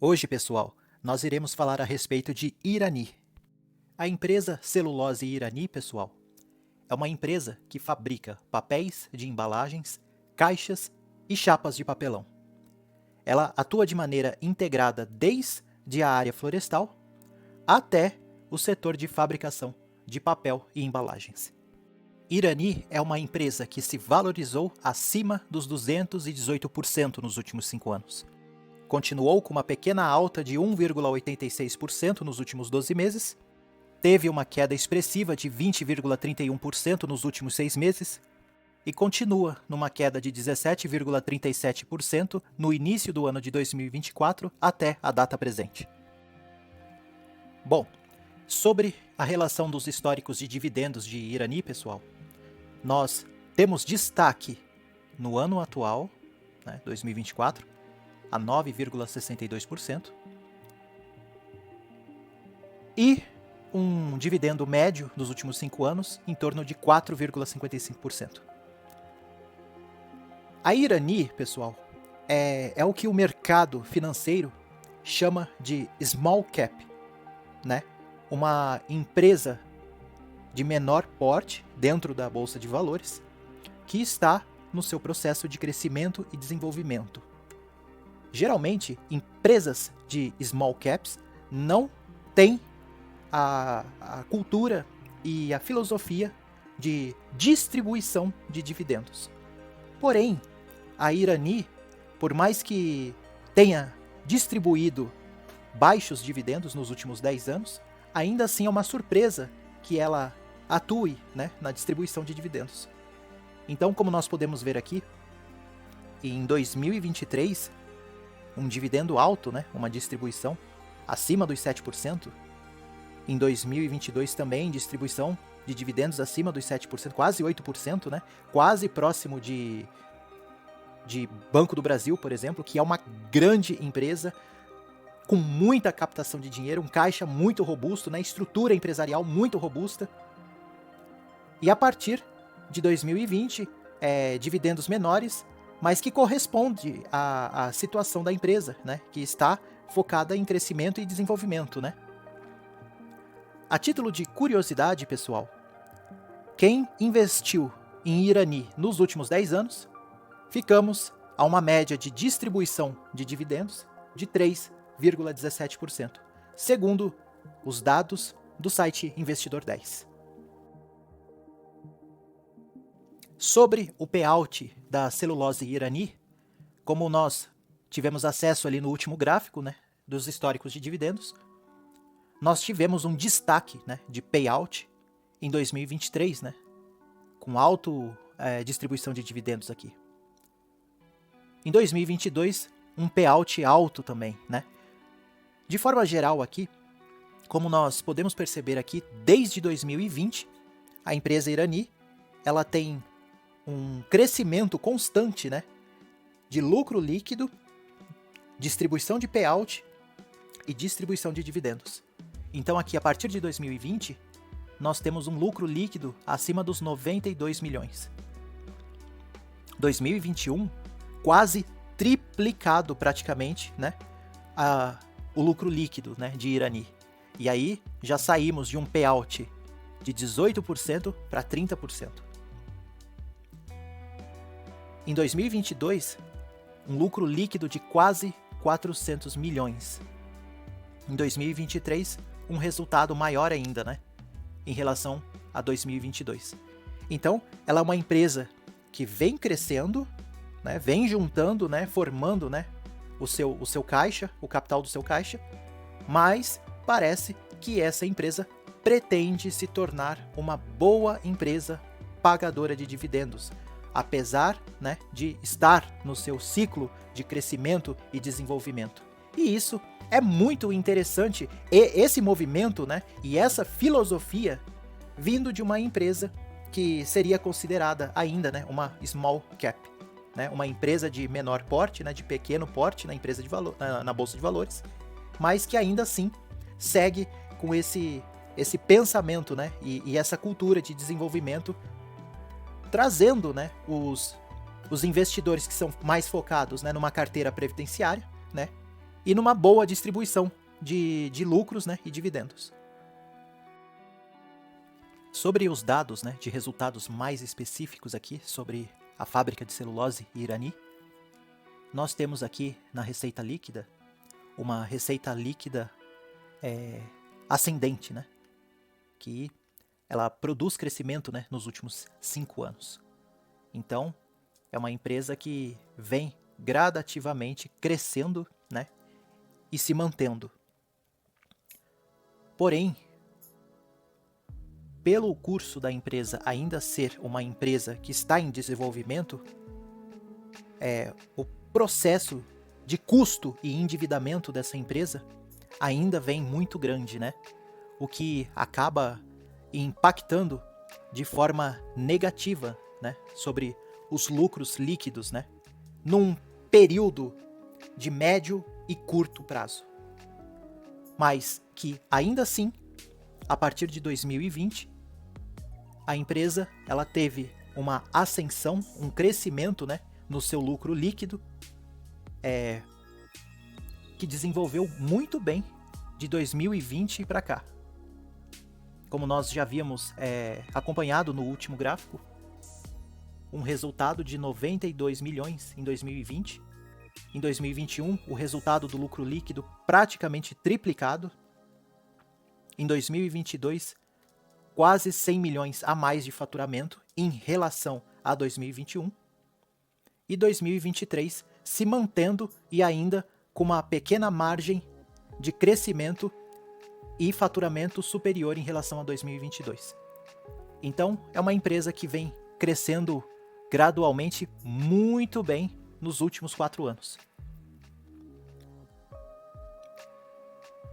Hoje, pessoal, nós iremos falar a respeito de Irani. A empresa Celulose Irani, pessoal, é uma empresa que fabrica papéis de embalagens, caixas e chapas de papelão. Ela atua de maneira integrada desde a área florestal até o setor de fabricação de papel e embalagens. Irani é uma empresa que se valorizou acima dos 218% nos últimos 5 anos. Continuou com uma pequena alta de 1,86% nos últimos 12 meses, teve uma queda expressiva de 20,31% nos últimos 6 meses e continua numa queda de 17,37% no início do ano de 2024 até a data presente. Bom, sobre a relação dos históricos de dividendos de Irani, pessoal, nós temos destaque no ano atual, 2024, a 9,62%, e um dividendo médio dos últimos 5 anos em torno de 4,55%. A Irani, pessoal, é o que o mercado financeiro chama de small cap, uma empresa de menor porte dentro da Bolsa de Valores que está no seu processo de crescimento e desenvolvimento. Geralmente, empresas de small caps não têm a cultura e a filosofia de distribuição de dividendos. Porém, a Irani, por mais que tenha distribuído baixos dividendos nos últimos 10 anos, ainda assim é uma surpresa que ela atue na distribuição de dividendos. Então, como nós podemos ver aqui, em 2023, um dividendo alto, uma distribuição acima dos 7%. Em 2022 também, distribuição de dividendos acima dos 7%, quase 8%, quase próximo de Banco do Brasil, por exemplo, que é uma grande empresa com muita captação de dinheiro, um caixa muito robusto, estrutura empresarial muito robusta. E a partir de 2020, dividendos menores, mas que corresponde à situação da empresa, que está focada em crescimento e desenvolvimento. A título de curiosidade, pessoal, quem investiu em Irani nos últimos 10 anos, ficamos a uma média de distribuição de dividendos de 3,17%, segundo os dados do site Investidor 10. Sobre o payout da Celulose Irani, como nós tivemos acesso ali no último gráfico, dos históricos de dividendos, nós tivemos um destaque, de payout em 2023, com alta distribuição de dividendos aqui. Em 2022, um payout alto também, De forma geral aqui, como nós podemos perceber aqui, desde 2020, a empresa Irani, ela tem um crescimento constante, de lucro líquido, distribuição de payout e distribuição de dividendos. Então aqui, a partir de 2020, nós temos um lucro líquido acima dos 92 milhões. 2021, quase triplicado praticamente, o lucro líquido, de Irani. E aí já saímos de um payout de 18% para 30%. Em 2022, um lucro líquido de quase 400 milhões. Em 2023, um resultado maior ainda, em relação a 2022. Então, ela é uma empresa que vem crescendo, vem juntando, formando, o seu caixa, o capital do seu caixa, mas parece que essa empresa pretende se tornar uma boa empresa pagadora de dividendos, apesar de estar no seu ciclo de crescimento e desenvolvimento. E isso é muito interessante, e esse movimento e essa filosofia vindo de uma empresa que seria considerada ainda uma small cap, uma empresa de menor porte, de pequeno porte na empresa de valor, na Bolsa de Valores, mas que ainda assim segue com esse pensamento e essa cultura de desenvolvimento, trazendo os investidores que são mais focados numa carteira previdenciária, e numa boa distribuição de lucros, né, e dividendos. Sobre os dados, né, de resultados mais específicos aqui sobre a fábrica de celulose Irani, nós temos aqui na receita líquida uma receita líquida ascendente, né, que ela produz crescimento, né, nos últimos 5 anos. Então, é uma empresa que vem gradativamente crescendo, né, e se mantendo. Porém, pelo curso da empresa ainda ser uma empresa que está em desenvolvimento, o processo de custo e endividamento dessa empresa ainda vem muito grande, né? O que acaba impactando de forma negativa, né, sobre os lucros líquidos, né, num período de médio e curto prazo. Mas que ainda assim, a partir de 2020, a empresa ela teve uma ascensão, um crescimento, né, no seu lucro líquido, que desenvolveu muito bem de 2020 para cá. Como nós já havíamos acompanhado no último gráfico, um resultado de 92 milhões em 2020. Em 2021, o resultado do lucro líquido praticamente triplicado. Em 2022, quase 100 milhões a mais de faturamento em relação a 2021. E 2023 se mantendo e ainda com uma pequena margem de crescimento e faturamento superior em relação a 2022. Então, é uma empresa que vem crescendo gradualmente muito bem nos últimos 4 anos.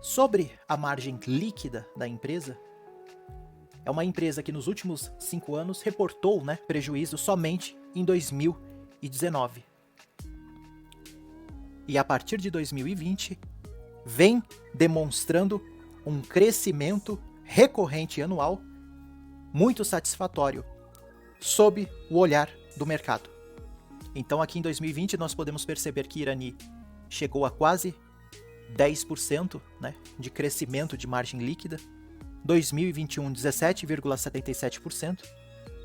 Sobre a margem líquida da empresa, é uma empresa que nos últimos 5 anos reportou, né, prejuízo somente em 2019. E a partir de 2020, vem demonstrando um crescimento recorrente anual muito satisfatório, sob o olhar do mercado. Então aqui em 2020 nós podemos perceber que Irani chegou a quase 10%, né, de crescimento de margem líquida, 2021 17,77%,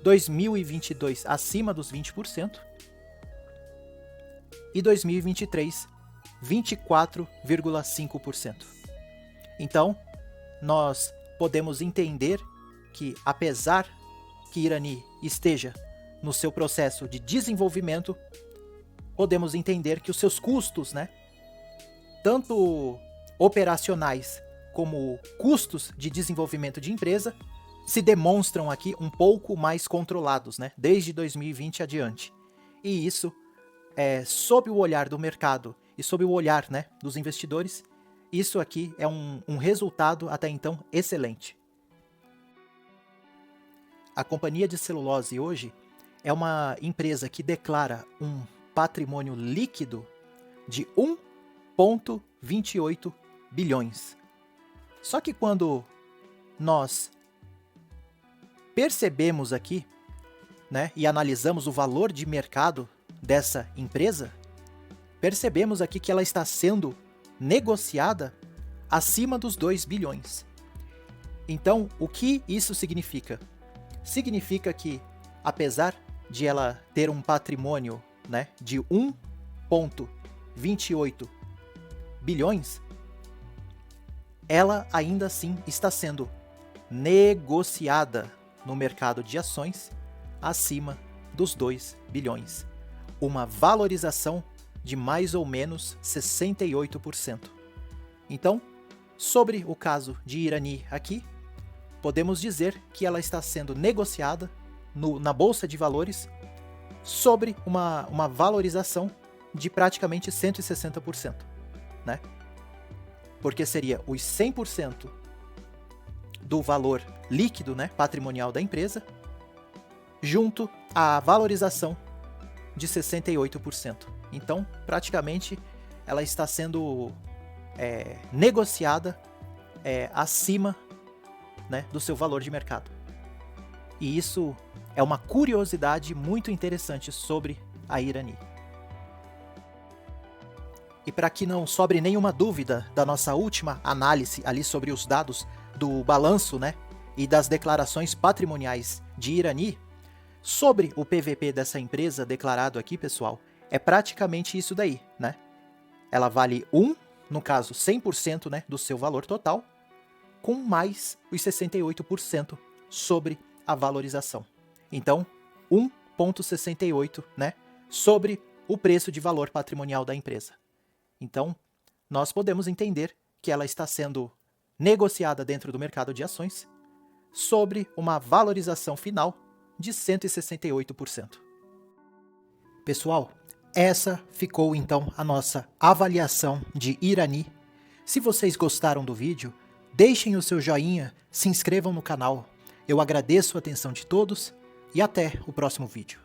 2022 acima dos 20% e 2023 24,5%. Então, nós podemos entender que, apesar que Irani esteja no seu processo de desenvolvimento, podemos entender que os seus custos, né, tanto operacionais como custos de desenvolvimento de empresa, se demonstram aqui um pouco mais controlados, né, desde 2020 adiante. E isso, sob o olhar do mercado e sob o olhar, né, dos investidores, isso aqui é um resultado até então excelente. A companhia de celulose hoje é uma empresa que declara um patrimônio líquido de 1,28 bilhões. Só que quando nós percebemos aqui, né, e analisamos o valor de mercado dessa empresa, percebemos aqui que ela está sendo negociada acima dos 2 bilhões. Então, o que isso significa? Significa que, apesar de ela ter um patrimônio, né, de 1,28 bilhões, ela ainda assim está sendo negociada no mercado de ações acima dos 2 bilhões. Uma valorização de mais ou menos 68%. Então, sobre o caso de Irani aqui, podemos dizer que ela está sendo negociada na Bolsa de Valores sobre uma valorização de praticamente 160%, né? Porque seria os 100% do valor líquido, né, patrimonial da empresa, junto à valorização de 68%. Então, praticamente, ela está sendo negociada acima, né, do seu valor de mercado. E isso é uma curiosidade muito interessante sobre a Irani. E para que não sobre nenhuma dúvida da nossa última análise ali sobre os dados do balanço, né, e das declarações patrimoniais de Irani, sobre o PVP dessa empresa declarado aqui, pessoal, é praticamente isso daí, né? Ela vale 1, no caso 100%, né, do seu valor total, com mais os 68% sobre a valorização. Então, 1,68, né, sobre o preço de valor patrimonial da empresa. Então, nós podemos entender que ela está sendo negociada dentro do mercado de ações sobre uma valorização final de 168%. Pessoal, essa ficou então a nossa avaliação de Irani. Se vocês gostaram do vídeo, deixem o seu joinha, se inscrevam no canal. Eu agradeço a atenção de todos e até o próximo vídeo.